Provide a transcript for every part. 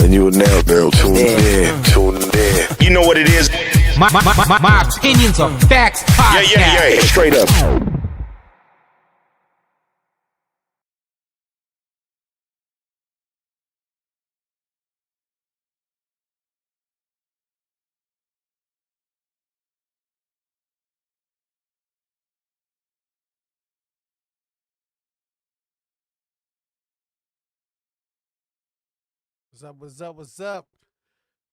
And you will now tune in. You know what it is. My opinions are facts podcast. Yeah. Straight up. What's up?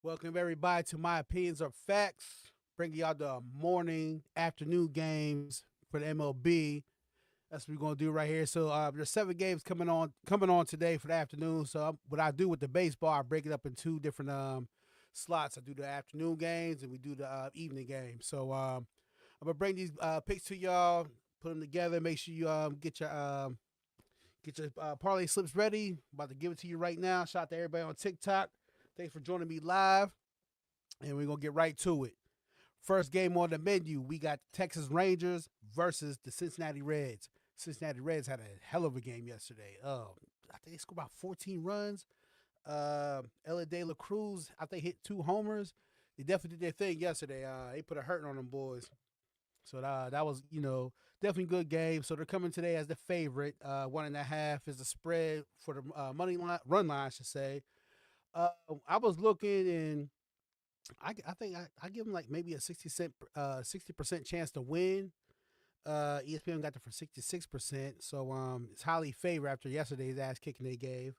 Welcome everybody to My Opinions Are Facts. Bringing y'all the morning, afternoon games for the MLB. That's what we're gonna do right here. So there's 7 games coming on today for the afternoon. So what I do with the baseball, I break it up in 2 different slots. I do the afternoon games and we do the evening games. So I'm gonna bring these picks to y'all, put them together. Make sure you get your parlay slips ready. About to give it to you right now. Shout out to everybody on TikTok. Thanks for joining me live. And we're going to get right to it. First game on the menu, we got Texas Rangers versus the Cincinnati Reds. Cincinnati Reds had a hell of a game yesterday. I think they scored about 14 runs. Ella De La Cruz, I think, hit 2 homers. They definitely did their thing yesterday. They put a hurting on them boys. So that was, definitely a good game. So they're coming today as the favorite. 1.5 is the spread for the money line, run line, I should say. I was looking, and I think I give them like maybe a 60% chance to win. ESPN got them for 66%. So it's highly favored after yesterday's ass kicking they gave.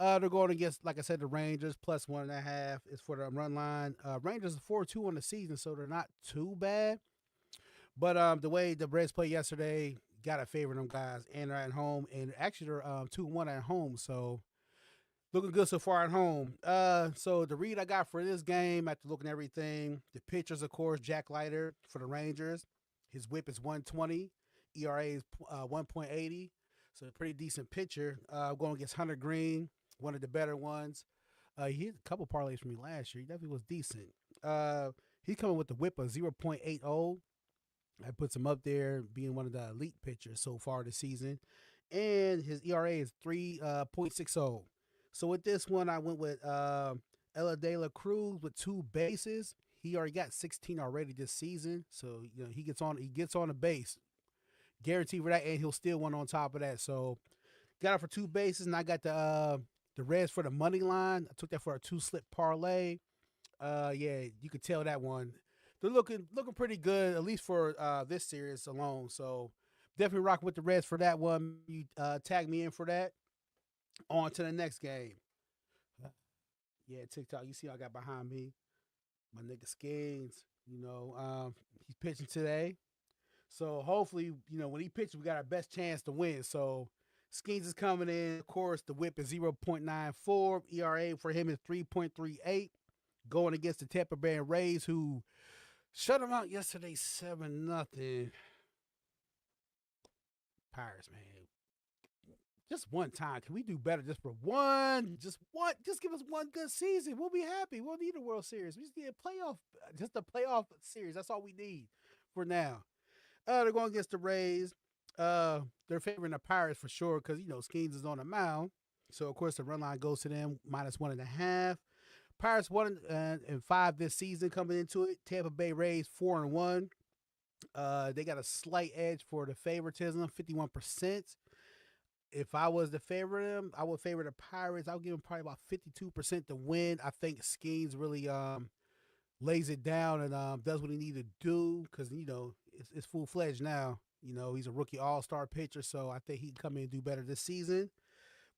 They're going against, like I said, the Rangers, plus 1.5 is for the run line. Rangers are 4-2 on the season, so they're not too bad. But the way the Reds played yesterday, got to favor them guys, and they're at home. And actually, they're 2-1 at home, so looking good so far at home. So the read I got for this game, after looking at everything, the pitchers, of course, Jack Leiter for the Rangers. His whip is 120. ERA is 1.80. So a pretty decent pitcher. Going against Hunter Green, one of the better ones. He hit a couple parlays for me last year. He definitely was decent. He's coming with the whip of 0.80. That puts him up there being one of the elite pitchers so far this season. And his ERA is 3.60. So with this one, I went with Ella De La Cruz with 2 bases. He already got 16 already this season. So, he gets on the base. Guaranteed for that, and he'll steal one on top of that. So got it for 2 bases, and I got the Reds for the money line. I took that for a 2-slip parlay. You could tell that one. They're looking pretty good, at least for this series alone. So definitely rocking with the Reds for that one. You tag me in for that. On to the next game. TikTok. You see I got behind me. My nigga Skins. He's pitching today. So hopefully, when he pitches, we got our best chance to win. So Skins is coming in. Of course, the whip is 0.94. ERA for him is 3.38. Going against the Tampa Bay Rays, who shut him out yesterday 7-0. Pirates, man. Just one time. Can we do better just for one? Just give us one good season. We'll be happy. We'll need a World Series. We just need a playoff series. That's all we need for now. They're going against the Rays. They're favoring the Pirates for sure because, Skeens is on the mound. So, of course, the run line goes to them, -1.5. Pirates 1-5 this season coming into it. Tampa Bay Rays 4-1. They got a slight edge for the favoritism, 51%. If I was to favor them, I would favor the Pirates. I would give them probably about 52% to win. I think Skeens really lays it down and does what he needs to do because, it's full-fledged now. He's a rookie all-star pitcher, so I think he can come in and do better this season.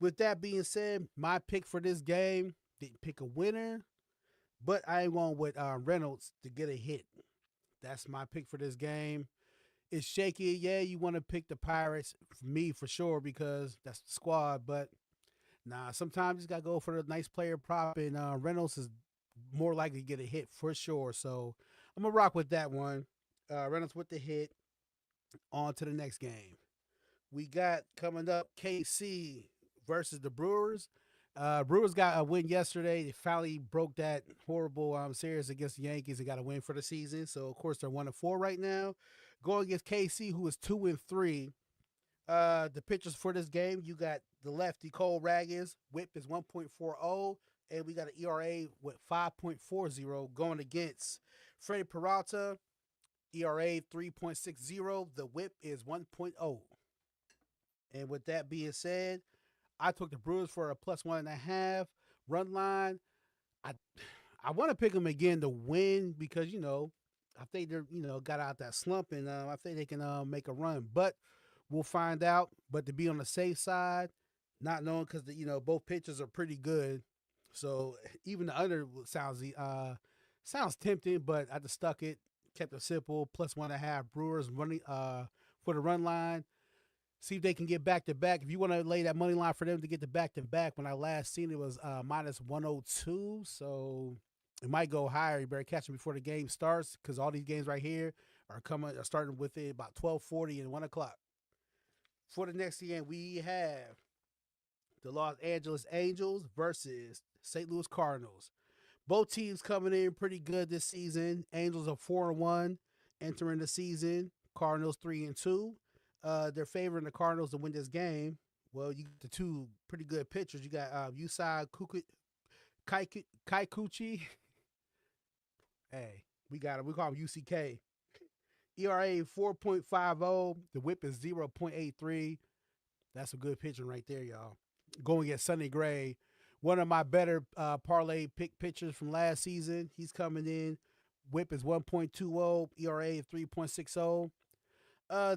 With that being said, my pick for this game, didn't pick a winner, but I ain't going with Reynolds to get a hit. That's my pick for this game. It's shaky. Yeah, you want to pick the Pirates, for me for sure, because that's the squad. But sometimes you just got to go for the nice player prop, and Reynolds is more likely to get a hit for sure. So I'm going to rock with that one. Reynolds with the hit. On to the next game. We got coming up KC versus the Brewers. Brewers got a win yesterday. They finally broke that horrible series against the Yankees and got a win for the season. So, of course, they're 1-4 right now. Going against KC, who is 2-3. The pitchers for this game, you got the lefty Cole Raggins. Whip is 1.40, and we got an ERA with 5.40 going against Freddie Peralta. ERA 3.60. The whip is 1.0. And with that being said, I took the Brewers for a +1.5 run line. I want to pick them again to win because, I think they're, got out that slump, and I think they can make a run. But we'll find out. But to be on the safe side, not knowing because, both pitchers are pretty good. So even the under sounds tempting, but I just stuck it, kept it simple, +1.5 Brewers running for the run line. See if they can get back-to-back. If you want to lay that money line for them to get the back-to-back, when I last seen it was -102. So it might go higher. You better catch them before the game starts because all these games right here are starting with it about 12:40 and 1 o'clock. For the next game, we have the Los Angeles Angels versus St. Louis Cardinals. Both teams coming in pretty good this season. Angels are 4-1 entering the season. Cardinals 3-2. They're favoring the Cardinals to win this game. Well, you get the two pretty good pitchers. You got Yusei Kikuchi. Hey, we got him. We call him UCK. ERA 4.50. The whip is 0.83. That's a good pitching right there, y'all. Going against Sonny Gray, one of my better parlay pick pitchers from last season. He's coming in. Whip is 1.20. ERA 3.60.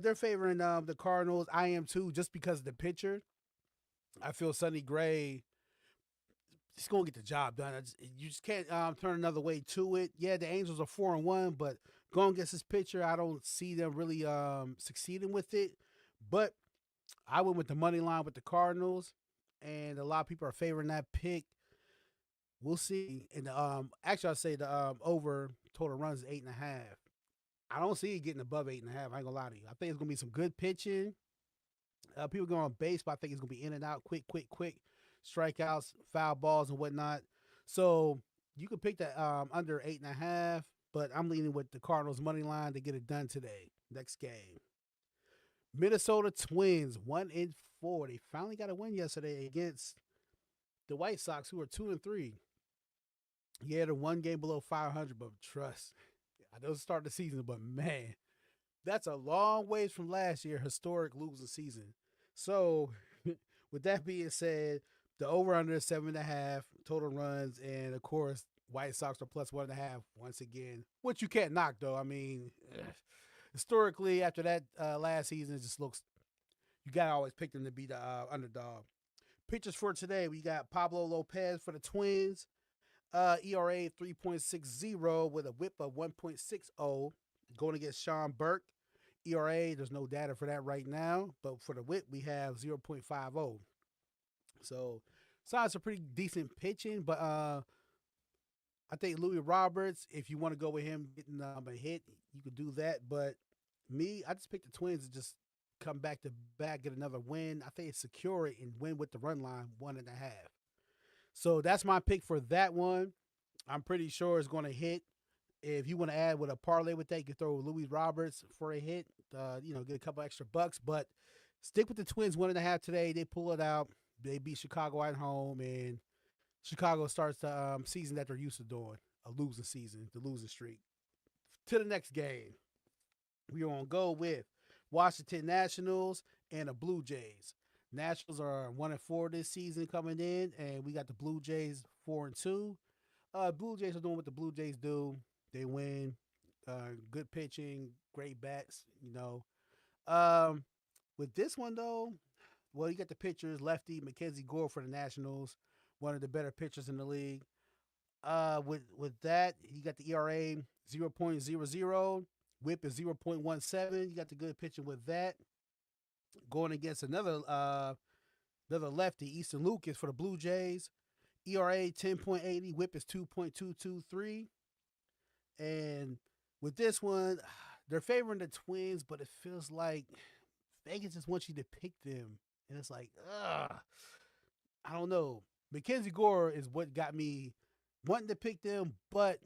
They're favoring the Cardinals. I am too, just because of the pitcher. I feel Sonny Gray is going to get the job done. You just can't turn another way to it. Yeah, the Angels are 4-1, but going against this pitcher, I don't see them really succeeding with it. But I went with the money line with the Cardinals, and a lot of people are favoring that pick. We'll see. And actually, I'll say the over total runs is 8.5. I don't see it getting above 8.5. I ain't gonna lie to you. I think it's gonna be some good pitching. People going on base, but I think it's gonna be in and out, quick, strikeouts, foul balls, and whatnot. So you can pick that under 8.5, but I'm leaning with the Cardinals money line to get it done today. Next game, Minnesota Twins 1-4. They finally got a win yesterday against the White Sox, who are 2-3. Yeah, they're one game below 500, but trust. I know it's start the season, but man, that's a long ways from last year, historic losing season. So, with that being said, the over-under is 7.5 total runs, and of course, White Sox are +1.5 once again, which you can't knock, though. I mean, historically, after that last season, it just looks, you got to always pick them to be the underdog. Pitchers for today, we got Pablo Lopez for the Twins. ERA 3.60 with a whip of 1.60. Going against Sean Burke. ERA, there's no data for that right now, but for the whip, we have 0.50. So, sounds a pretty decent pitching, but I think Louis Roberts, if you want to go with him getting a hit, you could do that. But me, I just picked the Twins to just come back to back, get another win. I think it's secure it and win with the run line 1.5. So that's my pick for that one. I'm pretty sure it's going to hit. If you want to add with a parlay with that, you can throw Louis Roberts for a hit, get a couple extra bucks. But stick with the Twins 1.5 today. They pull it out. They beat Chicago at home, and Chicago starts the season that they're used to doing, a losing season, the losing streak. To the next game, we're going to go with Washington Nationals and the Blue Jays. Nationals are 1-4 this season coming in, and we got the Blue Jays 4-2. Blue Jays are doing what the Blue Jays do. They win. Good pitching, great bats, With this one, though, well, you got the pitchers, lefty Mackenzie Gore for the Nationals, one of the better pitchers in the league. With that, you got the ERA 0.00, whip is 0.17. You got the good pitching with that. Going against another lefty, Easton Lucas for the Blue Jays. ERA 10.80, whip is 2.223. And with this one, they're favoring the Twins, but it feels like Vegas just wants you to pick them. And it's like, I don't know. Mackenzie Gore is what got me wanting to pick them, but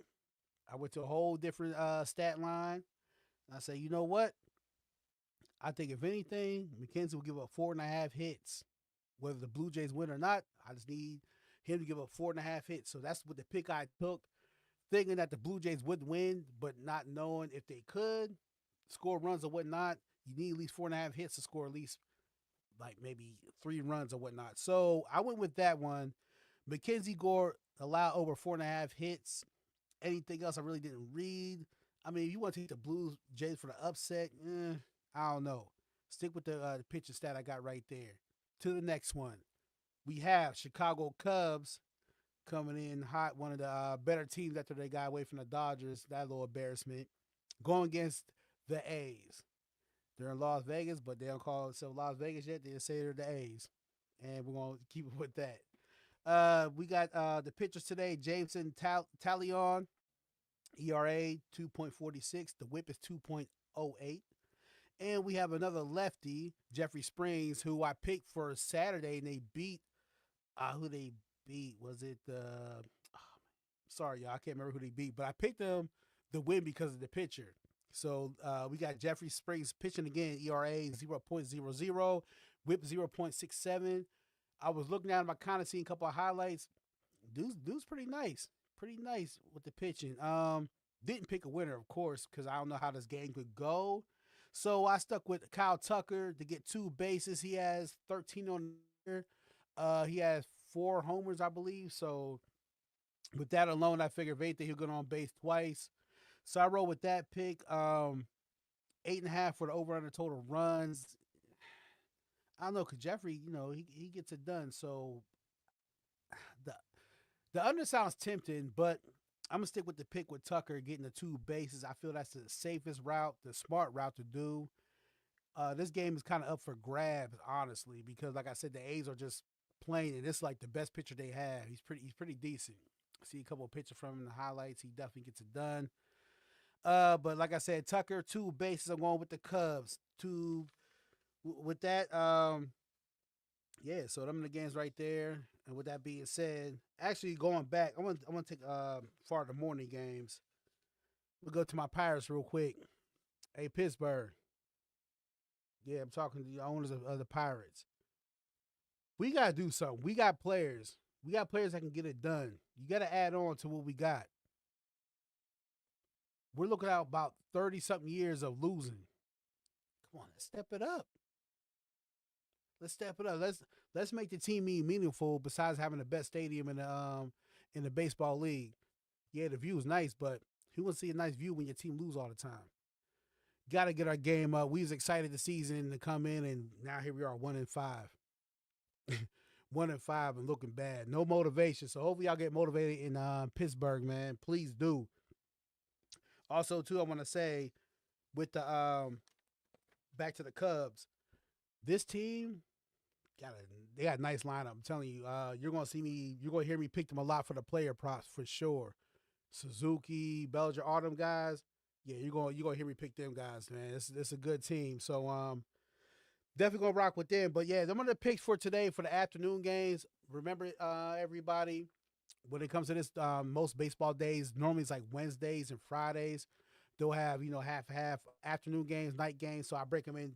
I went to a whole different stat line. I say, you know what? I think if anything, Mackenzie will give up 4.5 hits whether the Blue Jays win or not. I just need him to give up 4.5 hits. So that's what the pick I took, thinking that the Blue Jays would win, but not knowing if they could score runs or whatnot. You need at least 4.5 hits to score at least like maybe 3 runs or whatnot. So I went with that one. Mackenzie Gore allowed over 4.5 hits. Anything else I really didn't read. I mean, if you want to take the Blue Jays for the upset, I don't know. Stick with the pitcher stat I got right there. To the next one. We have Chicago Cubs coming in hot, one of the better teams after they got away from the Dodgers. That little embarrassment. Going against the A's. They're in Las Vegas, but they don't call themselves Las Vegas yet. They just say they're the A's. And we're going to keep it with that. We got the pitchers today. Jameson Talion, ERA 2.46. The whip is 2.08. And we have another lefty, Jeffrey Springs, who I picked for Saturday, and they beat, who they beat? Was it sorry, y'all, I can't remember who they beat, but I picked them to win because of the pitcher. So we got Jeffrey Springs pitching again, ERA 0.00, whip 0.67. I was looking at him, I kind of seen a couple of highlights. Dude's pretty nice with the pitching. Didn't pick a winner, of course, because I don't know how this game could go. So I stuck with Kyle Tucker to get 2 bases. He has 13 on the year. He has 4 homers, I believe. So with that alone, I figured if anything, he'll get on base twice. So I rolled with that pick. 8.5 for the over-under total runs. I don't know, because Jeffrey, he gets it done. So the under sounds tempting, but I'm going to stick with the pick with Tucker getting the 2 bases. I feel that's the safest route, the smart route to do. This game is kind of up for grabs, honestly, because like I said, the A's are just playing, and it's like the best pitcher they have. He's pretty decent. I see a couple of pictures from him in the highlights. He definitely gets it done. But like I said, Tucker, 2 bases. I'm going with the Cubs. With that, so them are the games right there. And with that being said, actually going back, I want to take far the morning games. We'll go to my Pirates real quick. Hey, Pittsburgh. Yeah, I'm talking to the owners of the Pirates. We got to do something. We got players. We got players that can get it done. You got to add on to what we got. We're looking at about 30-something years of losing. Come on, let's step it up. Let's make the team meaningful. Besides having the best stadium in the baseball league, yeah, the view is nice, but who wants to see a nice view when your team lose all the time? Got to get our game up. We was excited the season to come in, and now here we are, 1-5, 1-5, and looking bad. No motivation. So hopefully y'all get motivated in Pittsburgh, man. Please do. Also, too, I want to say with the back to the Cubs, this team. They got a nice lineup. I'm telling you, you're going to hear me pick them a lot for the player props for sure. Suzuki, Bellinger, all them guys. Yeah, you're going to hear me pick them guys, man. It's a good team. So definitely going to rock with them. But yeah, them are the picks for today for the afternoon games. Remember, everybody, when it comes to this, most baseball days, normally it's like Wednesdays and Fridays. They'll have, half afternoon games, night games. So I break them in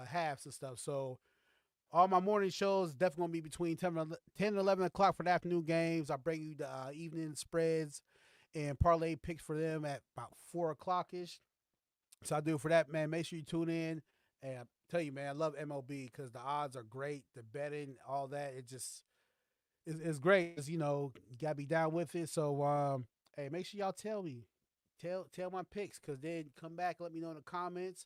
halves and stuff. So all my morning shows definitely going to be between 10 and 11 o'clock for the afternoon games. I bring you the evening spreads and parlay picks for them at about 4 o'clock-ish. So I do it for that, man. Make sure you tune in. And I tell you, man, I love MLB because the odds are great. The betting, all that, it's great. You got to be down with it. So, hey, make sure y'all tell me. Tell my picks, because then come back, let me know in the comments.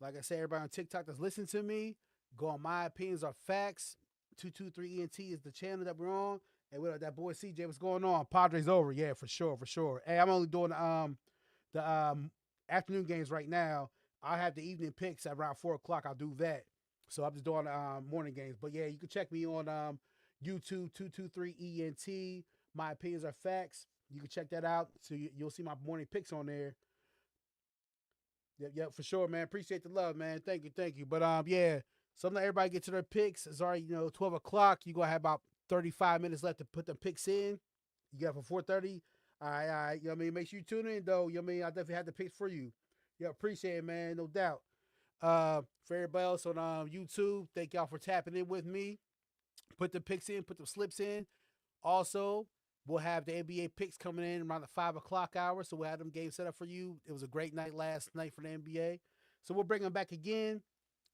Like I said, everybody on TikTok that's listening to me, go on My Opinions Are Facts. 223 ENT is the channel that we're on. And with that boy CJ, what's going on? Padres over. Yeah, for sure. Hey, I'm only doing the afternoon games right now. I have the evening picks at around 4 o'clock. I'll do that. So I'm just doing morning games. But yeah, you can check me on YouTube 223 ENT. My Opinions Are Facts. You can check that out. So you'll see my morning picks on there. Yep, for sure, man. Appreciate the love, man. Thank you. But yeah, so I'm letting everybody get to their picks. It's already 12 o'clock. You're gonna have about 35 minutes left to put them picks in. You got for 4:30. All right. Make sure you tune in though. I definitely had the picks for you. Yeah, appreciate it, man. No doubt. For everybody else on YouTube, thank y'all for tapping in with me. Put the picks in, put the slips in. Also, we'll have the NBA picks coming in around the 5 o'clock hour, so we'll have them games set up for you. It was a great night last night for the NBA. So we'll bring them back again.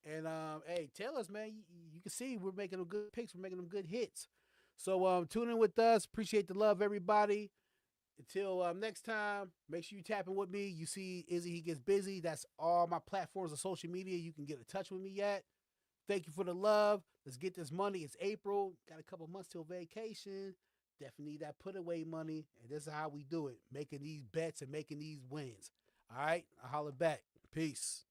And, hey, tell us, man, you can see we're making them good picks. We're making them good hits. So tune in with us. Appreciate the love, everybody. Until next time, make sure you tap in with me. You see Izzy, he gets busy. That's all my platforms of social media. You can get in touch with me at. Thank you for the love. Let's get this money. It's April. Got a couple months till vacation. Definitely need that put away money. And this is how we do it. Making these bets and making these wins. All right? I'll holler back. Peace.